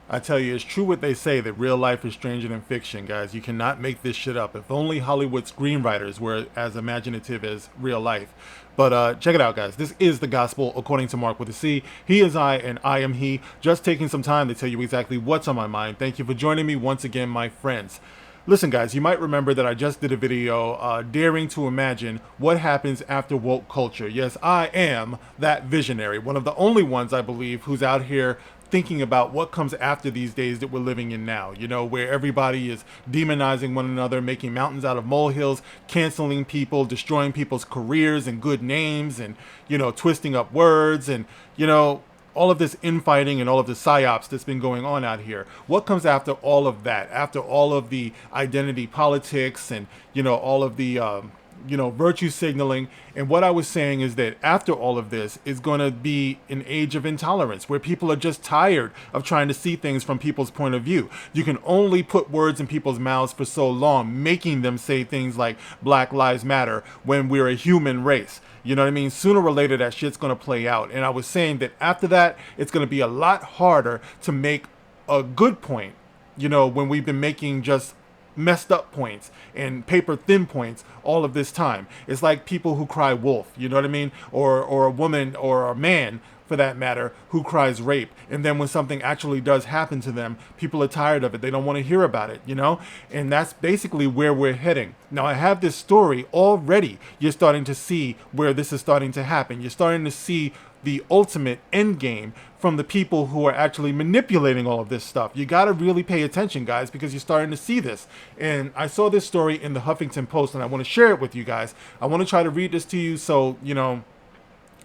I tell you, it's true what they say that real life is stranger than fiction, guys. You cannot make this shit up. If only Hollywood screenwriters were as imaginative as real life. But check it out, guys. This is the gospel according to Mark with a C. He is I, and I am he. Just taking some time to tell you exactly what's on my mind. Thank you for joining me once again, my friends. Listen, guys, you might remember that I just did a video daring to imagine what happens after woke culture. Yes, I am that visionary, one of the only ones, I believe, who's out here thinking about what comes after these days that we're living in now, you know, where everybody is demonizing one another, making mountains out of molehills, canceling people, destroying people's careers and good names, and, you know, twisting up words, and, you know, all of this infighting and all of the psyops that's been going on out here. What comes after all of that? After all of the identity politics and, you know, all of the, virtue signaling. And what I was saying is that after all of this is going to be an age of intolerance where people are just tired of trying to see things from people's point of view. You can only put words in people's mouths for so long, making them say things like Black Lives Matter when we're a human race. You know what I mean? Sooner or later, that shit's going to play out. And I was saying that after that, it's going to be a lot harder to make a good point, you know, when we've been making just messed up points and paper thin points all of this time. It's like people who cry wolf, you know what I mean? Or a woman or a man, for that matter, who cries rape. And then when something actually does happen to them, people are tired of it. They don't want to hear about it, you know? And that's basically where we're heading. Now, I have this story already. You're starting to see where this is starting to happen. You're starting to see the ultimate end game from the people who are actually manipulating all of this stuff. You got to really pay attention, guys, because you're starting to see this. And I saw this story in the Huffington Post, and I want to share it with you guys. I want to try to read this to you so, you know,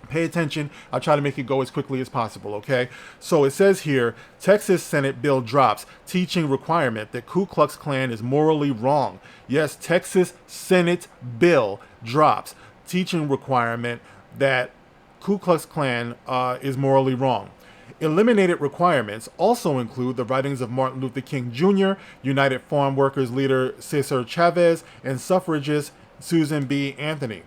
pay attention. I'll try to make it go as quickly as possible, okay? So it says here, Texas Senate bill drops teaching requirement that Ku Klux Klan is morally wrong. Yes, Texas Senate bill drops teaching requirement that Ku Klux Klan is morally wrong. Eliminated requirements also include the writings of Martin Luther King Jr., United Farm Workers leader Cesar Chavez, and suffragist Susan B. Anthony.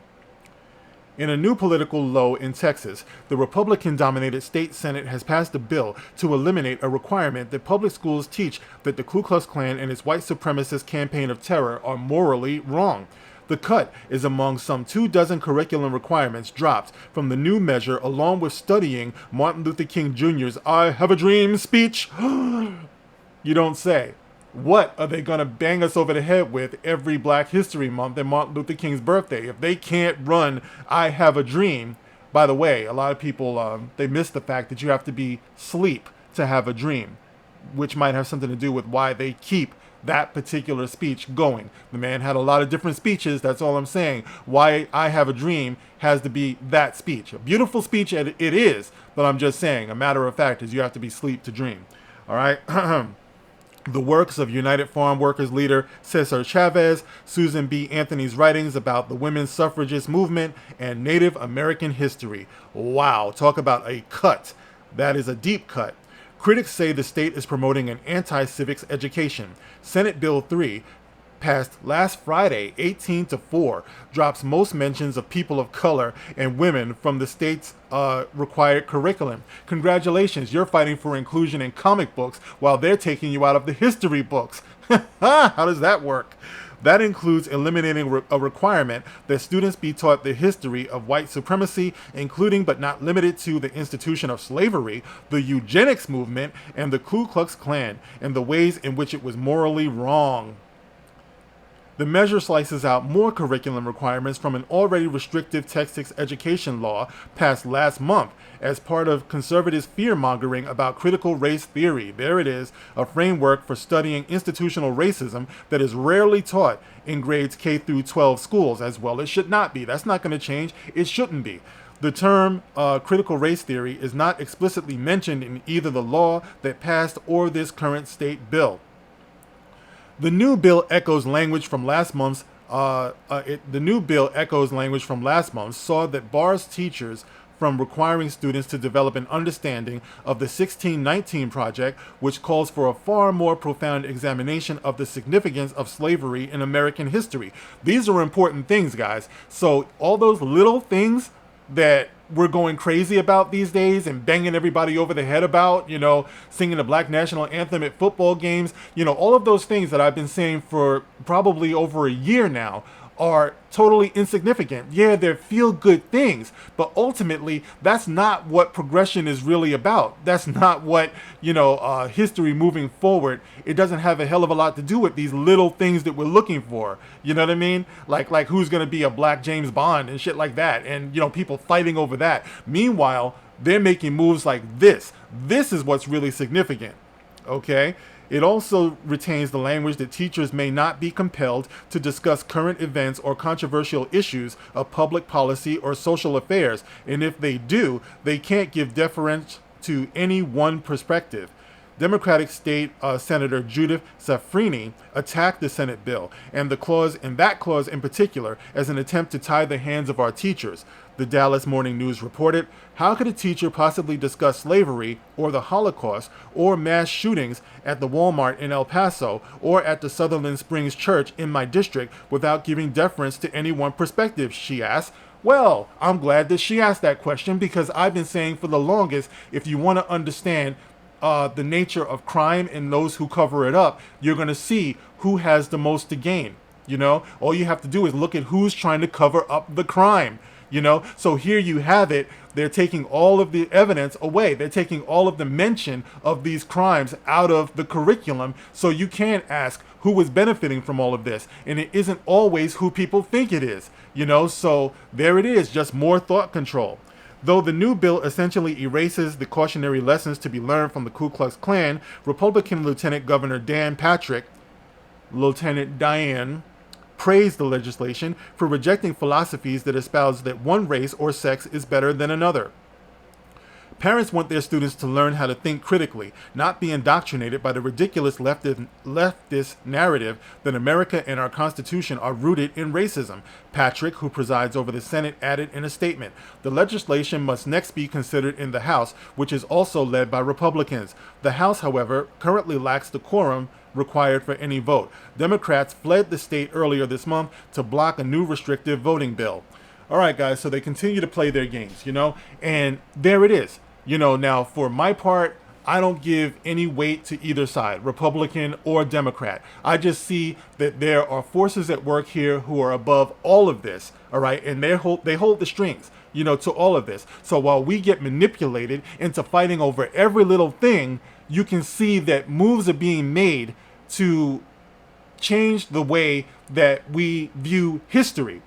In a new political low in Texas, the Republican-dominated state Senate has passed a bill to eliminate a requirement that public schools teach that the Ku Klux Klan and its white supremacist campaign of terror are morally wrong. The cut is among some 24 curriculum requirements dropped from the new measure, along with studying Martin Luther King Jr.'s I Have a Dream speech. You don't say. What are they going to bang us over the head with every Black History Month and Martin Luther King's birthday? If they can't run I Have a Dream, by the way, a lot of people, they miss the fact that you have to be asleep to have a dream, which might have something to do with why they keep that particular speech going. The man had a lot of different speeches, that's all I'm saying. Why I Have a Dream has to be that speech. A beautiful speech it is, but I'm just saying, a matter of fact is you have to be asleep to dream. All right? The works of United Farm Workers leader Cesar Chavez, Susan B. Anthony's writings about the women's suffragist movement, and Native American history. Wow, talk about a cut. That is a deep cut. Critics say the state is promoting an anti-civics education. Senate Bill 3, passed last Friday, 18-4, drops most mentions of people of color and women from the state's required curriculum. Congratulations, you're fighting for inclusion in comic books while they're taking you out of the history books. How does that work? That includes eliminating a requirement that students be taught the history of white supremacy, including but not limited to the institution of slavery, the eugenics movement, and the Ku Klux Klan, and the ways in which it was morally wrong. The measure slices out more curriculum requirements from an already restrictive Texas education law passed last month as part of conservatives' fear-mongering about critical race theory. There it is, a framework for studying institutional racism that is rarely taught in grades K through 12 schools, as well it should not be. That's not going to change. It shouldn't be. The term critical race theory is not explicitly mentioned in either the law that passed or this current state bill. The new bill echoes language from last month's. Saw that bars teachers from requiring students to develop an understanding of the 1619 Project, which calls for a far more profound examination of the significance of slavery in American history. These are important things, guys. So all those little things that we're going crazy about these days and banging everybody over the head about, singing the Black National Anthem at football games, all of those things that I've been saying for probably over a year now are totally insignificant. Yeah, they're feel-good things, but ultimately, that's not what progression is really about. That's not what, history moving forward. It doesn't have a hell of a lot to do with these little things that we're looking for. You know what I mean? Like who's going to be a black James Bond and shit like that, and, people fighting over that. Meanwhile, they're making moves like this. This is what's really significant, okay? It also retains the language that teachers may not be compelled to discuss current events or controversial issues of public policy or social affairs, and if they do, they can't give deference to any one perspective. Democratic State Senator Judith Safrini attacked the Senate bill and that clause in particular as an attempt to tie the hands of our teachers. The Dallas Morning News reported, how could a teacher possibly discuss slavery or the Holocaust or mass shootings at the Walmart in El Paso or at the Sutherland Springs Church in my district without giving deference to any one perspective, she asked. Well, I'm glad that she asked that question, because I've been saying for the longest, if you want to understand the nature of crime and those who cover it up, you're going to see who has the most to gain. All you have to do is look at who's trying to cover up the crime. So here you have it. They're taking all of the evidence away. They're taking all of the mention of these crimes out of the curriculum. So you can't ask who is benefiting from all of this. And it isn't always who people think it is. So there it is, just more thought control. Though the new bill essentially erases the cautionary lessons to be learned from the Ku Klux Klan, Republican Lieutenant Governor Dan Patrick, Lieutenant Diane, praised the legislation for rejecting philosophies that espouse that one race or sex is better than another. Parents want their students to learn how to think critically, not be indoctrinated by the ridiculous leftist narrative that America and our Constitution are rooted in racism. Patrick, who presides over the Senate, added in a statement, the legislation must next be considered in the House, which is also led by Republicans. The House, however, currently lacks the quorum required for any vote. Democrats fled the state earlier this month to block a new restrictive voting bill. All right, guys, so they continue to play their games, and there it is. Now for my part, I don't give any weight to either side, Republican or Democrat. I just see that there are forces at work here who are above all of this, all right, and they hold the strings, to all of this. So while we get manipulated into fighting over every little thing, you can see that moves are being made to change the way that we view history.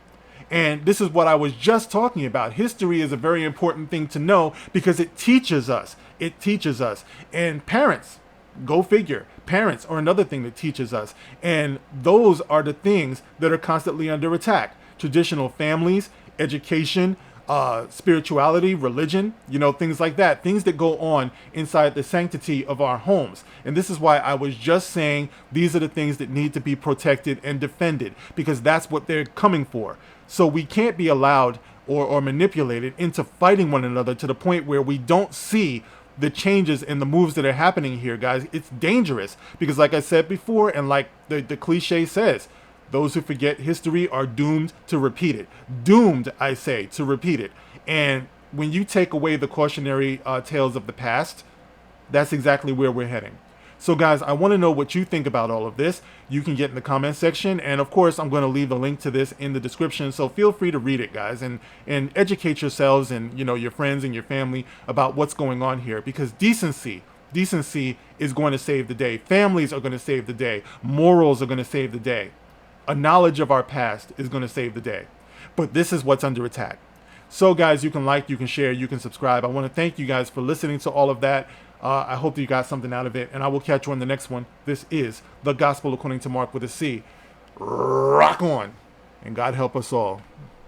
And this is what I was just talking about. History is a very important thing to know because it teaches us. It teaches us. And parents, go figure. Parents are another thing that teaches us. And those are the things that are constantly under attack. Traditional families, education, spirituality, religion, things like that. Things that go on inside the sanctity of our homes. And this is why I was just saying these are the things that need to be protected and defended, because that's what they're coming for. So we can't be allowed or manipulated into fighting one another to the point where we don't see the changes and the moves that are happening here, guys. It's dangerous because, like I said before, and like the cliche says, those who forget history are doomed to repeat it. Doomed, I say, to repeat it. And when you take away the cautionary tales of the past, that's exactly where we're heading. So guys, I want to know what you think about all of this. You can get in the comment section, and of course I'm going to leave the link to this in the description, so feel free to read it, guys, and educate yourselves and your friends and your family about what's going on here, because decency is going to save the day. Families are going to save the day. Morals are going to save the day. A knowledge of our past is going to save the day. But this is what's under attack. So guys, you can like, you can share, you can subscribe. I want to thank you guys for listening to all of that. I hope that you got something out of it, and I will catch you on the next one. This is The Gospel According to Mark with a C. Rock on, and God help us all.